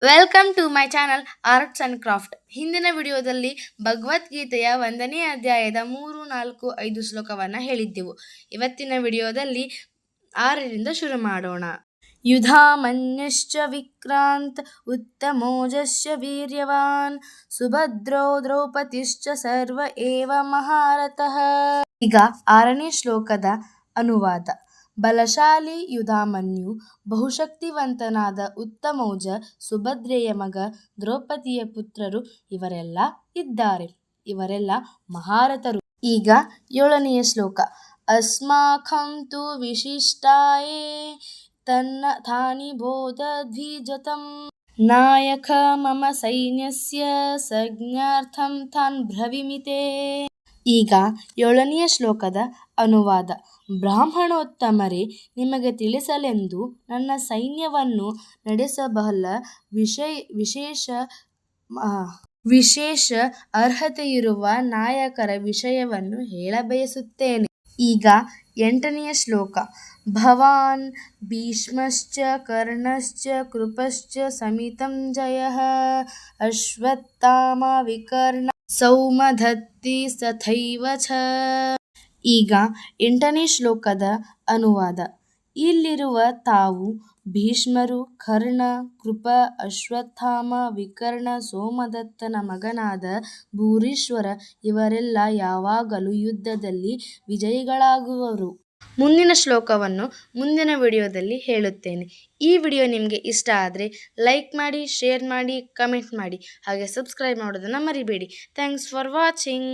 Welcome to my channel arts and craft. ಹಿಂದಿನ ವಿಡಿಯೋದಲ್ಲಿ ಭಗವದ್ಗೀತೆಯ 1ನೇ ಅಧ್ಯಾಯದ 3, 4, 5 ಶ್ಲೋಕವನ್ನು ಹೇಳಿದ್ದೆವು. ಇವತ್ತಿನ ವಿಡಿಯೋದಲ್ಲಿ 6ರಿಂದ ಶುರು ಮಾಡೋಣ. ಯುಧಾಮನ್ಯಶ್ಚ ವಿಕ್ರಾಂತ್ ಉತ್ತಮೋಜಶ್ಚ ವೀರ್ಯವಾನ್ ಸುಭದ್ರೋ ದ್ರೌಪದಿಶ್ಚ ಸರ್ವ ಏವ ಮಹಾರಥಃ. ಈಗ 6ನೇ ಶ್ಲೋಕದ ಅನುವಾದ. ಬಲಶಾಲಿ ಯುಧಾಮನ್ಯು, ಬಹುಶಕ್ತಿವಂತನಾದ ಉತ್ತಮೌಜ, ಸುಭದ್ರೆಯ ಮಗ, ದ್ರೌಪದಿಯ ಪುತ್ರರು ಇವರೆಲ್ಲ ಇದ್ದಾರೆ. ಇವರೆಲ್ಲ ಮಹಾರಥರು. ಈಗ 7ನೆಯ ಶ್ಲೋಕ. ಅಸ್ಮಾಕಂ ತು ವಿಶಿಷ್ಟಾಯೇ ತಾನಿ ಬೋಧ ದ್ವಿಜತಂ ನಾಯಕ ಮಮ ಸೈನ್ಯಸ್ಯ ಸಂಜ್ಞಾರ್ಥಂ ತಾನ್ ಬ್ರವೀಮಿತೆ. ಈಗ 7ನೆಯ ಶ್ಲೋಕದ ಅನುವಾದ. ಬ್ರಾಹ್ಮಣೋತ್ತಮರೇ, ನಿಮಗೆ ತಿಳಿಸಲೆಂದು ನನ್ನ ಸೈನ್ಯವನ್ನು ನಡೆಸಬಲ್ಲ ವಿಶೇಷ ಅರ್ಹತೆಯಿರುವ ನಾಯಕರ ವಿಷಯವನ್ನು ಹೇಳಬಯಸುತ್ತೇನೆ. ಈಗ 8ನೆಯ ಶ್ಲೋಕ. ಭವಾನ್ ಭೀಷ್ಮಶ್ಚ ಕರ್ಣಶ್ಚ ಕೃಪಶ್ಚ ಸಮಿತಂ ಜಯಃ ಅಶ್ವತ್ಥಾಮ ವಿಕರ್ಣ ಸೌಮಧತ್ತಿ ತಥೈವ ಚ. ಈಗ 8ನೇ ಶ್ಲೋಕದ ಅನುವಾದ. ಇಲ್ಲಿರುವ ತಾವು ಭೀಷ್ಮರು, ಕರ್ಣ, ಕೃಪ, ಅಶ್ವತ್ಥಾಮ, ವಿಕರ್ಣ, ಸೋಮದತ್ತನ ಮಗನಾದ ಭೂರೀಶ್ವರ ಇವರೆಲ್ಲ ಯಾವಾಗಲೂ ಯುದ್ಧದಲ್ಲಿ ವಿಜಯಿಗಳಾಗುವರು. ಮುಂದಿನ ಶ್ಲೋಕವನ್ನು ಮುಂದಿನ ವಿಡಿಯೋದಲ್ಲಿ ಹೇಳುತ್ತೇನೆ. ಈ ವಿಡಿಯೋ ನಿಮಗೆ ಇಷ್ಟ ಆದರೆ ಲೈಕ್ ಮಾಡಿ, ಶೇರ್ ಮಾಡಿ, ಕಮೆಂಟ್ ಮಾಡಿ, ಹಾಗೆ ಸಬ್ಸ್ಕ್ರೈಬ್ ಮಾಡೋದನ್ನು ಮರಿಬೇಡಿ. Thanks for watching.